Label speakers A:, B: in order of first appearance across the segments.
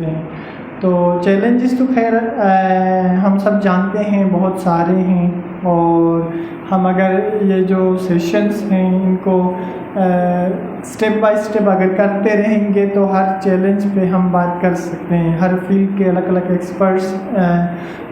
A: हैं। तो चैलेंजेस तो खैर हम सब जानते हैं, बहुत सारे हैं, और हम अगर ये जो सेशंस हैं इनको स्टेप बाय स्टेप अगर करते रहेंगे तो हर चैलेंज पे हम बात कर सकते हैं। हर फील्ड के अलग अलग एक्सपर्ट्स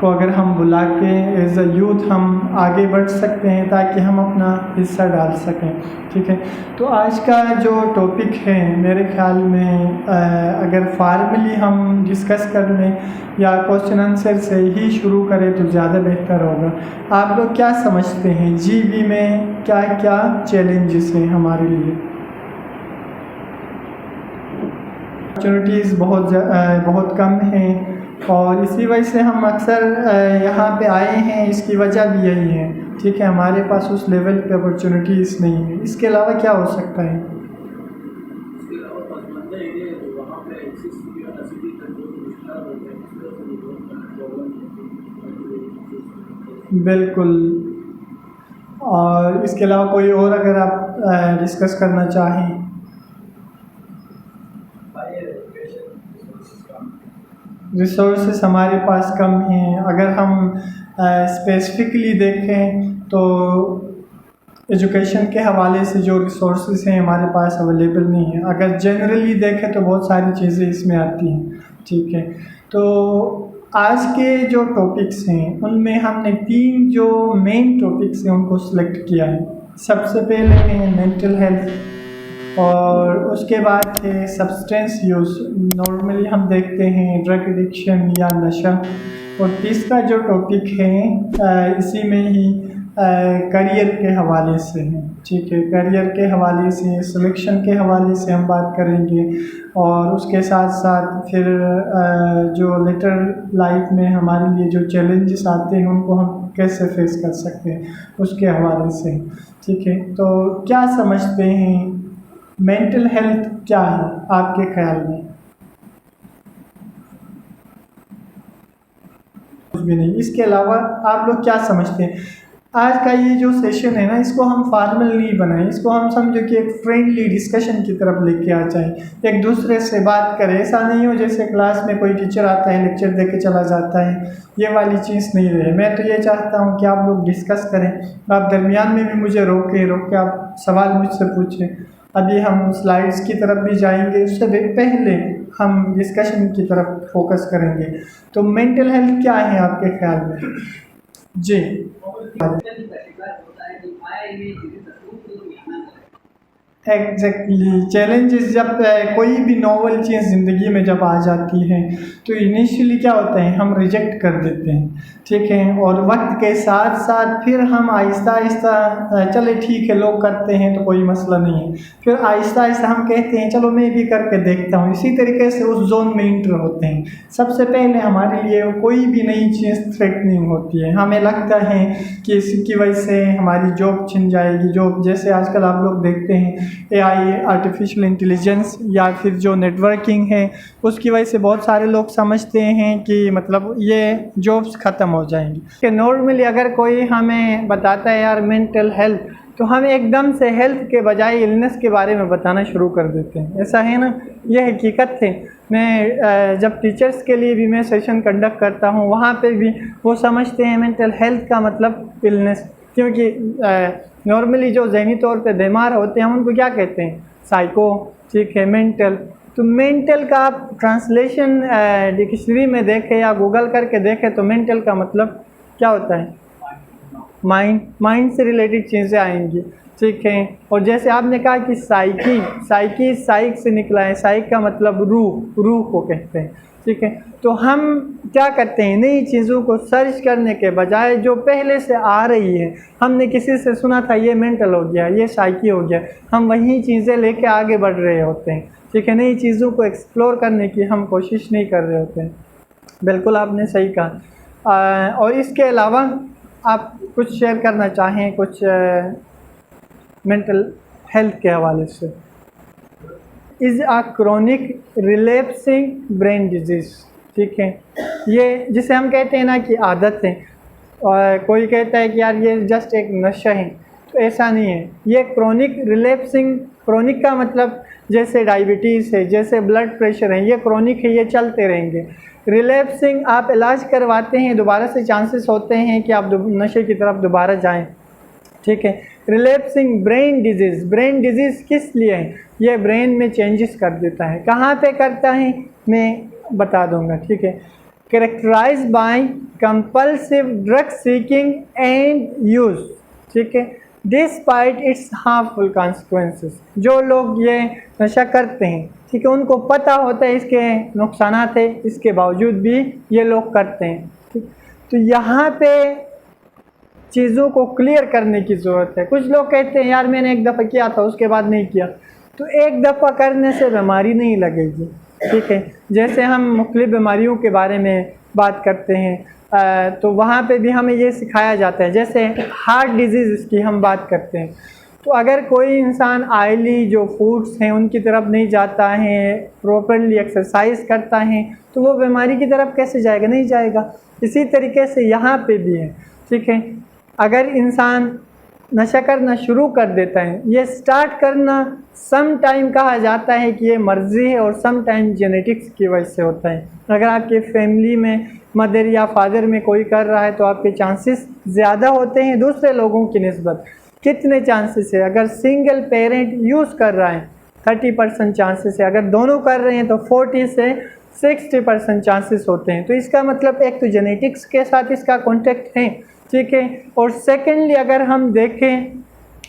A: को अगर हम बुला के एज अ यूथ हम आगे बढ़ सकते हैं ताकि हम अपना हिस्सा डाल सकें। ठीक है, तो आज का जो टॉपिक है मेरे ख्याल में अगर फार्मली हम डिस्कस कर लें या क्वेश्चन आंसर से ही शुरू करें तो ज़्यादा बेहतर होगा। आप लोग क्या समझते हैं जीबी में क्या क्या चैलेंजेस हैं हमारे लिए? अपॉर्चुनिटीज़ बहुत कम हैं और इसी वजह से हम अक्सर यहाँ पे आए हैं। इसकी वजह भी यही है। ठीक है, हमारे पास उस लेवल पे अपॉर्चुनिटीज़ नहीं है। इसके अलावा क्या हो सकता है? बिल्कुल। और इसके अलावा कोई और अगर आप डिस्कस करना चाहें? रिसोर्सेस हमारे पास कम हैं। अगर हम स्पेसिफिकली देखें तो एजुकेशन के हवाले से जो रिसोर्सेज हैं हमारे पास अवेलेबल नहीं है। अगर जनरली देखें तो बहुत सारी चीज़ें इसमें आती हैं। ठीक है, तो आज के जो टॉपिक्स हैं उनमें हमने 3 जो मेन टॉपिक्स हैं उनको सिलेक्ट किया है। सबसे पहले है मेंटल हेल्थ और उसके बाद है सब्सटेंस यूज़, नॉर्मली हम देखते हैं ड्रग एडिक्शन या नशा। और तीसरा जो टॉपिक है इसी में ही करियर के हवाले से है। ठीक है, करियर के हवाले से, सिलेक्शन के हवाले से हम बात करेंगे और उसके साथ साथ फिर जो लेटर लाइफ में हमारे लिए जो चैलेंजेस आते हैं उनको हम कैसे फेस कर सकते हैं उसके हवाले से। ठीक है, तो क्या समझते हैं मेंटल हेल्थ क्या है आपके ख्याल में? कुछ भी नहीं। इसके अलावा आप लोग क्या समझते हैं? आज का ये जो सेशन है ना, इसको हम फॉर्मल नहीं बनाएं, इसको हम समझो कि एक फ्रेंडली डिस्कशन की तरफ लेके आ जाए, एक दूसरे से बात करें। ऐसा नहीं हो जैसे क्लास में कोई टीचर आता है लेक्चर दे के चला जाता है, ये वाली चीज़ नहीं रहे। मैं तो ये चाहता हूँ कि आप लोग डिस्कस करें। आप दरमियान में भी मुझे रोक के आप सवाल मुझसे पूछें। अभी हम स्लाइड्स की तरफ भी जाएंगे, उससे पहले हम डिस्कशन की तरफ फोकस करेंगे। तो मेंटल हेल्थ क्या है आपके ख्याल में? जी, एग्जैक्टली। चैलेंजेस जब कोई भी नॉवल चीज़ ज़िंदगी में जब आ जाती है तो इनिशियली क्या होता है, हम रिजेक्ट कर देते हैं। ठीक है, और वक्त के साथ साथ फिर हम आहिस्ता आहिस्ता चले ठीक है लोग करते हैं तो कोई मसला नहीं है, फिर आहिस्ता आहिस्ता हम कहते हैं चलो मैं भी करके देखता हूँ। इसी तरीके से उस जोन में इंटर होते हैं। सबसे पहले हमारे लिए कोई भी नई चीज़ थ्रेटनिंग होती है, हमें लगता है कि इसकी वजह से हमारी जॉब छिन जाएगी। जॉब जैसे आजकल आप लोग देखते हैं एआई, आर्टिफिशियल इंटेलिजेंस या फिर जो नेटवर्किंग है उसकी वजह से बहुत सारे लोग समझते हैं कि मतलब ये जॉब्स ख़त्म हो जाएंगी। कि नॉर्मली अगर कोई हमें बताता है यार मेंटल हेल्थ, तो हम एकदम से हेल्थ के बजाय इलनेस के बारे में बताना शुरू कर देते हैं। ऐसा है ना, ये हकीकत है। मैं जब टीचर्स के लिए भी मैं सेशन कंडक्ट करता हूँ वहाँ पे भी वो समझते हैं मेंटल हेल्थ का मतलब इलनेस, क्योंकि नॉर्मली जो ज़हनी तौर पे बीमार होते हैं उनको क्या कहते हैं, साइको। ठीक है, मेंटल। तो मेंटल का आप ट्रांसलेशन डिक्शनरी में देखें या गूगल करके देखें तो मेंटल का मतलब क्या होता है, माइंड से रिलेटेड चीज़ें आएंगी। ठीक है, और जैसे आपने कहा कि साइक से निकला है, साइक का मतलब रूह को कहते हैं। ठीक है, तो हम क्या करते हैं, नई चीज़ों को सर्च करने के बजाय जो पहले से आ रही है, हमने किसी से सुना था ये मेंटल हो गया, ये साइकी हो गया, हम वही चीज़ें लेके आगे बढ़ रहे होते हैं। ठीक है, नई चीज़ों को एक्सप्लोर करने की हम कोशिश नहीं कर रहे होते हैं। बिल्कुल आपने सही कहा। और इसके अलावा आप कुछ शेयर करना चाहें कुछ मेंटल हेल्थ के हवाले से? Is a chronic relapsing brain disease. ठीक है, ये जिसे हम कहते हैं ना कि आदत है, और कोई कहता है कि यार ये जस्ट एक नशा है, तो ऐसा नहीं है। ये क्रॉनिक रिलैप्सिंग, क्रॉनिक का मतलब जैसे डायबिटीज़ है, जैसे ब्लड प्रेशर है, ये क्रॉनिक है, ये चलते रहेंगे। रिलैप्सिंग, आप इलाज करवाते हैं, दोबारा से चांसेस होते हैं कि आप नशे की तरफ दोबारा जाएं, ठीक है। Relapsing brain disease, brain disease किस लिए है? ये ब्रेन में चेंजेस कर देता है। कहाँ पे करता है मैं बता दूंगा, ठीक है। Characterised by compulsive drug seeking and use, ठीक है, डिस्पाइट इट्स हार्मफुल कॉन्सिक्वेंसेस। जो लोग ये नशा करते हैं, ठीक है, उनको पता होता है इसके नुकसानात है, इसके बावजूद भी ये लोग करते हैं, ठीक। तो यहाँ पे चीज़ों को क्लियर करने की ज़रूरत है। कुछ लोग कहते हैं यार मैंने एक दफ़ा किया था उसके बाद नहीं किया, तो एक दफ़ा करने से बीमारी नहीं लगेगी, ठीक है। जैसे हम मुख्तलिफ बीमारियों के बारे में बात करते हैं तो वहाँ पे भी हमें ये सिखाया जाता है। जैसे हार्ट डिजीज़ की हम बात करते हैं, तो अगर कोई इंसान ऑयली जो फूड्स हैं उनकी तरफ नहीं जाता है, प्रॉपरली एक्सरसाइज करता है, तो वो बीमारी की तरफ कैसे जाएगा? नहीं जाएगा। इसी तरीके से यहाँ पे भी है, ठीक है। अगर इंसान नशा करना शुरू कर देता है, ये स्टार्ट करना सम टाइम कहा जाता है कि ये मर्जी है और सम टाइम जेनेटिक्स की वजह से होता है। अगर आपके फैमिली में मदर या फादर में कोई कर रहा है तो आपके चांसेस ज़्यादा होते हैं दूसरे लोगों की निस्बत। कितने चांसेस है? अगर सिंगल पेरेंट यूज़ कर रहा है 30% चांसेस है, अगर दोनों कर रहे हैं तो 40 से 60% चांसेस होते हैं। तो इसका मतलब एक तो जेनेटिक्स के साथ इसका कॉन्टेक्ट है, ठीक है। और सेकेंडली अगर हम देखें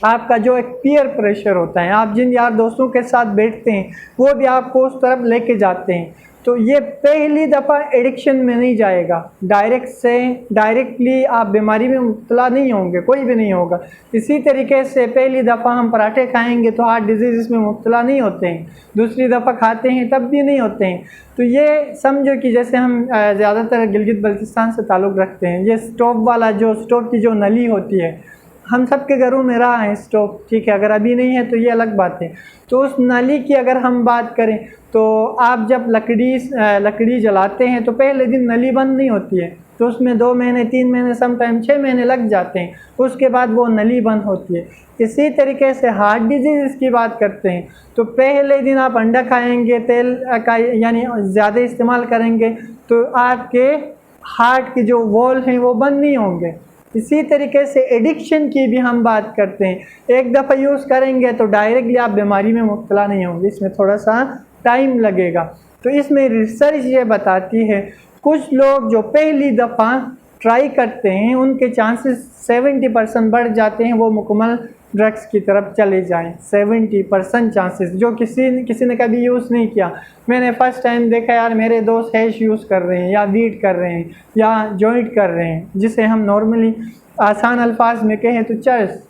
A: आपका जो एक पीयर प्रेशर होता है, आप जिन यार दोस्तों के साथ बैठते हैं वो भी आपको उस तरफ लेके जाते हैं, तो ये पहली दफ़ा एडिक्शन में नहीं जाएगा, डायरेक्टली आप बीमारी में मुब्तला नहीं होंगे, कोई भी नहीं होगा। इसी तरीके से पहली दफ़ा हम पराठे खाएंगे तो हार्ट डिजीज़ में मुब्तला नहीं होते हैं, दूसरी दफ़ा खाते हैं तब भी नहीं होते हैं। तो ये समझो कि जैसे हम ज़्यादातर गिलगित बल्तिस्तान से ताल्लुक़ रखते हैं, ये स्टोव वाला जो स्टोव की जो नली होती है, हम सब के घरों में रहा है स्टोव, ठीक है। अगर अभी नहीं है तो ये अलग बात है। तो उस नाली की अगर हम बात करें तो आप जब लकड़ी जलाते हैं तो पहले दिन नली बंद नहीं होती है, तो उसमें 2 महीने 3 महीने समटाइम 6 महीने लग जाते हैं, उसके बाद वो नली बंद होती है। इसी तरीके से हार्ट डिजीज़ की बात करते हैं तो पहले दिन आप अंडा खाएंगे, तेल का यानी ज़्यादा इस्तेमाल करेंगे तो आपके हार्ट की जो वॉल हैं वो बंद नहीं होंगे। इसी तरीके से एडिक्शन की भी हम बात करते हैं, एक दफ़ा यूज़ करेंगे तो डायरेक्टली आप बीमारी में मुब्तला नहीं होंगे, इसमें थोड़ा सा टाइम लगेगा। तो इसमें रिसर्च ये बताती है कुछ लोग जो पहली दफ़ा ट्राई करते हैं उनके चांसेस 70% बढ़ जाते हैं वो मुकम्मल ड्रग्स की तरफ चले जाएं। 70% चांसेस, जो किसी ने कभी यूज़ नहीं किया। मैंने फ़र्स्ट टाइम देखा यार मेरे दोस्त हैश यूज़ कर रहे हैं या वीड कर रहे हैं या जॉइंट कर रहे हैं, जिसे हम नॉर्मली आसान अल्फाज में कहें तो चरस,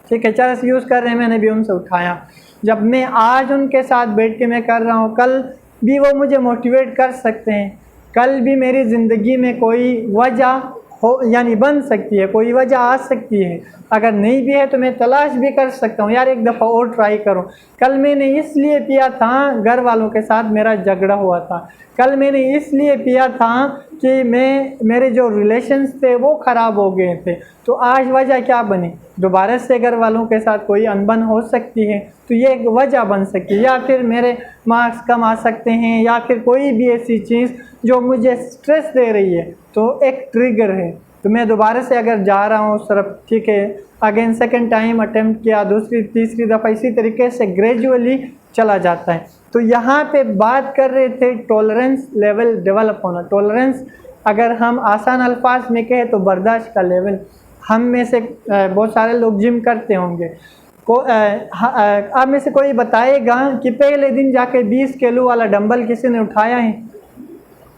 A: ठीक है, चरस यूज़ कर रहे हैं। मैंने भी उनसे उठाया। जब मैं आज उनके साथ बैठ के मैं कर रहा हूँ, कल भी वो मुझे मोटिवेट कर सकते हैं, कल भी मेरी ज़िंदगी में कोई वजह हो यानी बन सकती है, कोई वजह आ सकती है। अगर नहीं भी है तो मैं तलाश भी कर सकता हूँ यार एक दफ़ा और ट्राई करूँ। कल मैंने इसलिए पिया था, घर वालों के साथ मेरा झगड़ा हुआ था, कल मैंने इसलिए पिया था कि मेरे जो रिलेशंस थे वो ख़राब हो गए थे, तो आज वजह क्या बनी? दोबारा से घर वालों के साथ कोई अनबन हो सकती है, तो ये एक वजह बन सकती है। या फिर मेरे मार्क्स कम आ सकते हैं, या फिर कोई भी ऐसी चीज़ जो मुझे स्ट्रेस दे रही है, तो एक ट्रिगर है। तो मैं दोबारा से अगर जा रहा हूँ उस तरफ, ठीक है, अगेन सेकंड टाइम अटेम्प्ट किया, दूसरी तीसरी दफ़ा, इसी तरीके से ग्रेजुअली चला जाता है। तो यहाँ पे बात कर रहे थे टॉलरेंस लेवल डेवलप होना। टॉलरेंस अगर हम आसान अल्फाज में कहें तो बर्दाश्त का लेवल। हम में से बहुत सारे लोग जिम करते होंगे, आप में से कोई बताएगा कि पहले दिन जाके 20 किलो वाला डंबल किसी ने उठाया है?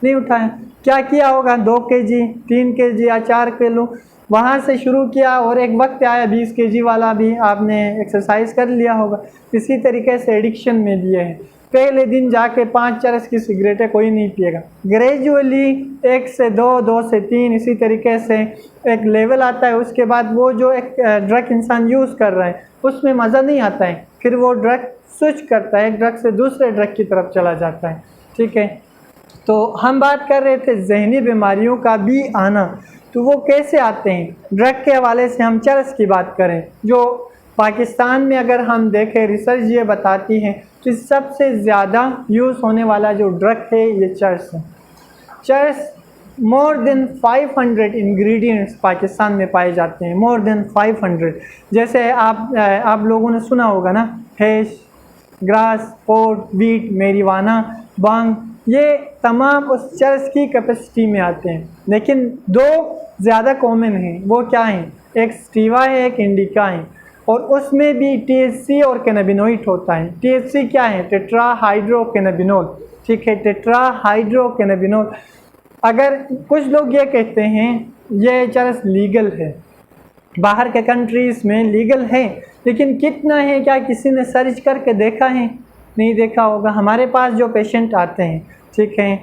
A: नहीं उठाया। क्या किया होगा? 2 केजी, 3 केजी या 4 किलो वहाँ से शुरू किया और एक वक्त आया 20 केजी वाला भी आपने एक्सरसाइज कर लिया होगा। इसी तरीके से एडिक्शन में भी है, पहले दिन जाके 5 चरस की सिगरेटें कोई नहीं पिएगा, ग्रेजुअली 1 से 2, 2 से 3, इसी तरीके से एक लेवल आता है। उसके बाद वो जो एक ड्रग इंसान यूज़ कर रहा है उसमें मज़ा नहीं आता है, फिर वो ड्रग स्विच करता है, एक ड्रग से दूसरे ड्रग की तरफ चला जाता है, ठीक है। तो हम बात कर रहे थे जहनी बीमारियों का भी आना, तो वो कैसे आते हैं? ड्रग के हवाले से हम चरस की बात करें, जो पाकिस्तान में अगर हम देखें, रिसर्च ये बताती है कि सबसे ज़्यादा यूज़ होने वाला जो ड्रग है ये चरस है। चरस मोर देन 500 इंग्रेडिएंट्स पाकिस्तान में पाए जाते हैं, मोर देन 500। जैसे आप लोगों ने सुना होगा ना, हैश, ग्रास, पोर्ट, वीट, मेरीवाना, बांग, ये तमाम उस चरस की कैपेसिटी में आते हैं। लेकिन दो ज़्यादा कॉमन हैं, वो क्या हैं? एक स्टीवा है, एक इंडिका है, और उसमें भी THC और कैनाबिनोइड होता है। THC क्या है? टेट्राहाइड्रोकैनाबिनोल, ठीक है, टेट्राहाइड्रोकैनाबिनोल। अगर कुछ लोग ये कहते हैं ये चरस लीगल है, बाहर के कंट्रीज़ में लीगल है, लेकिन कितना है, क्या किसी ने सर्च करके देखा है? नहीं देखा होगा। हमारे पास जो पेशेंट आते हैं, ठीक है,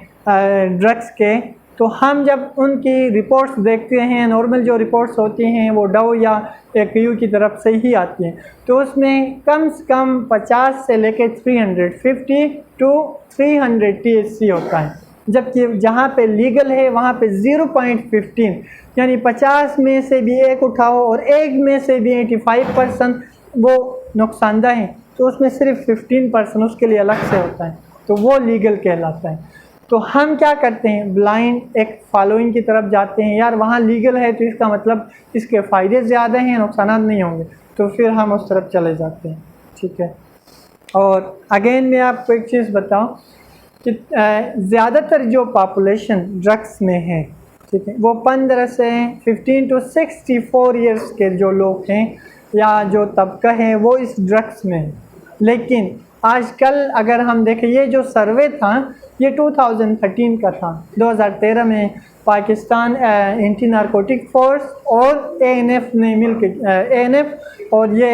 A: ड्रग्स के, तो हम जब उनकी रिपोर्ट्स देखते हैं, नॉर्मल जो रिपोर्ट्स होती हैं वो डव या AQU की तरफ से ही आती हैं, तो उसमें कम से कम 50 से लेकर 350 टू 300 THC होता है। जबकि जहाँ पे लीगल है वहाँ पे 0.15, यानी 50 में से भी एक उठाओ और एक में से भी 85% वो नुकसानदा है, तो उसमें सिर्फ 15% उसके लिए अलग से होता है, तो वो लीगल कहलाता है। तो हम क्या करते हैं, ब्लाइंड एक फॉलोइंग की तरफ जाते हैं, यार वहाँ लीगल है तो इसका मतलब इसके फ़ायदे ज़्यादा हैं, नुकसान नहीं होंगे, तो फिर हम उस तरफ चले जाते हैं, ठीक है। और अगेन मैं आपको एक चीज़ बताऊं कि ज़्यादातर जो पॉपुलेशन ड्रग्स में है, ठीक है, वो 15 से 15 टू 64 ईयर्स के जो लोग हैं या जो तबका है वो इस ड्रग्स में है। लेकिन आजकल अगर हम देखें, ये जो सर्वे था ये 2013 का था। 2013 में पाकिस्तान एंटी नारकोटिक फोर्स और ANF ने मिलकर, ANF और ये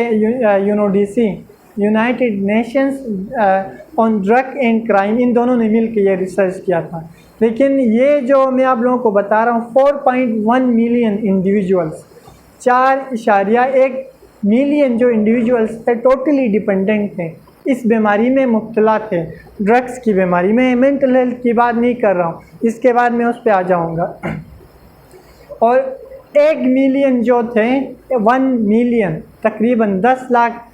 A: UNODC, United Nations on drug and crime, इन दोनों ने मिलकर ये रिसर्च किया था। लेकिन ये जो मैं आप लोगों को बता रहा हूँ, 4.1 मिलियन इंडिविजुअल्स, 4.1 मिलियन जो इंडिविजुअल्स थे टोटली डिपेंडेंट थे, इस बीमारी में मुब्तला थे, ड्रग्स की बीमारी में। मेंटल हेल्थ की बात नहीं कर रहा हूँ, इसके बाद मैं उस पर आ जाऊँगा। और 1 मिलियन जो थे, 1 मिलियन तकरीबन 10 लाख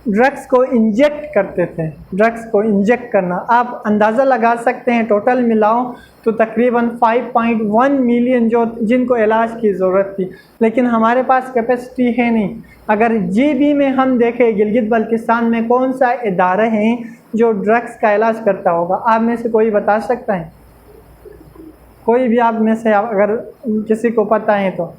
A: ड्रग्स को इंजेक्ट करते थे। ड्रग्स को इंजेक्ट करना आप अंदाज़ा लगा सकते हैं, टोटल मिलाओ तो तकरीबन 5.1 मिलियन जो जिनको इलाज की ज़रूरत थी, लेकिन हमारे पास कैपेसिटी है नहीं। अगर GB में हम देखें, गिलगित बल्तिस्तान में कौन सा इदारा है जो ड्रग्स का इलाज करता होगा? आप में से कोई बता सकता है? कोई भी आप में से अगर किसी को पता है तो?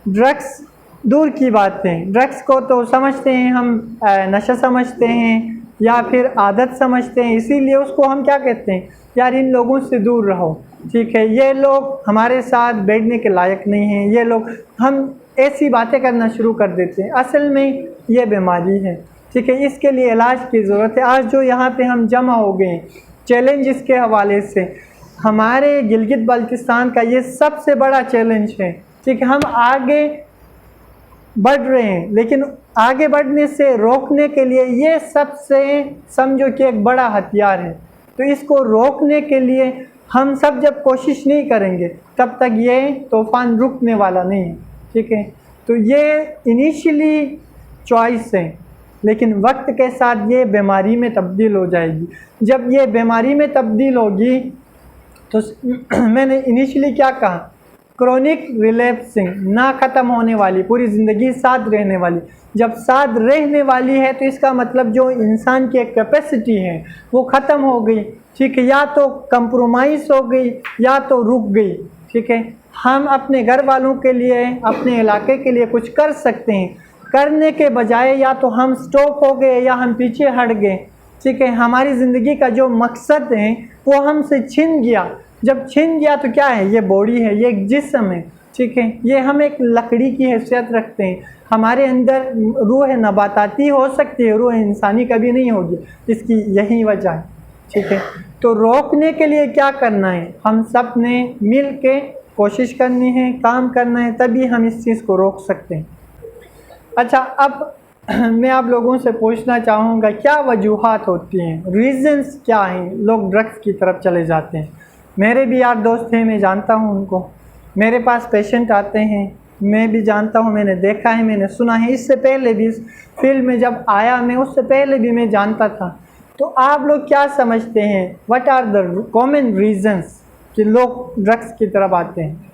A: ड्रग्स दूर की बात है, ड्रग्स को तो समझते हैं हम नशा समझते हैं या फिर आदत समझते हैं, इसीलिए उसको हम क्या कहते हैं, यार इन लोगों से दूर रहो, ठीक है, ये लोग हमारे साथ बैठने के लायक नहीं हैं, ये लोग, हम ऐसी बातें करना शुरू कर देते हैं। असल में ये बीमारी है, ठीक है, इसके लिए इलाज की ज़रूरत है। आज जो यहाँ पे हम जमा हो गए चैलेंज इसके हवाले से, हमारे गिलगित बल्तिस्तान का ये सबसे बड़ा चैलेंज है, ठीक है। हम आगे बढ़ रहे हैं, लेकिन आगे बढ़ने से रोकने के लिए ये सबसे समझो कि एक बड़ा हथियार है। तो इसको रोकने के लिए हम सब जब कोशिश नहीं करेंगे तब तक ये तूफान रुकने वाला नहीं है, ठीक है। तो ये इनिशियली चॉइस है, लेकिन वक्त के साथ ये बीमारी में तब्दील हो जाएगी। जब ये बीमारी में तब्दील होगी तो मैंने इनिशियली क्या कहा, क्रोनिक रिलैप्सिंग, ना ख़त्म होने वाली, पूरी ज़िंदगी साथ रहने वाली। जब साथ रहने वाली है तो इसका मतलब जो इंसान की एक कैपेसिटी है वो ख़त्म हो गई, ठीक है, या तो कंप्रोमाइज़ हो गई या तो रुक गई, ठीक है। हम अपने घर वालों के लिए, अपने इलाके के लिए कुछ कर सकते हैं, करने के बजाय या तो हम स्टॉप हो गए या हम पीछे हट गए, ठीक है। हमारी ज़िंदगी का जो मकसद है वो हमसे छिन गया। जब छिन गया तो क्या है, ये बॉडी है, ये एक जिस्म है, ठीक है, ये हम एक लकड़ी की हैसियत रखते हैं। हमारे अंदर रूह नबाताती हो सकती है, रूह इंसानी कभी नहीं होगी, इसकी यही वजह है, ठीक है। तो रोकने के लिए क्या करना है, हम सब ने मिल के कोशिश करनी है, काम करना है, तभी हम इस चीज़ को रोक सकते हैं। अच्छा, अब मैं आप लोगों से पूछना चाहूँगा, क्या वजूहात होती हैं, रीज़न्स क्या हैं लोग ड्रग्स की तरफ चले जाते हैं? मेरे भी यार दोस्त हैं, मैं जानता हूँ उनको। मेरे पास पेशेंट आते हैं, मैं भी जानता हूँ, मैंने देखा है, मैंने सुना है, इससे पहले भी इस फील्ड में जब आया मैं उससे पहले भी मैं जानता था। तो आप लोग क्या समझते हैं, what are the common reasons कि लोग ड्रग्स की तरफ आते हैं?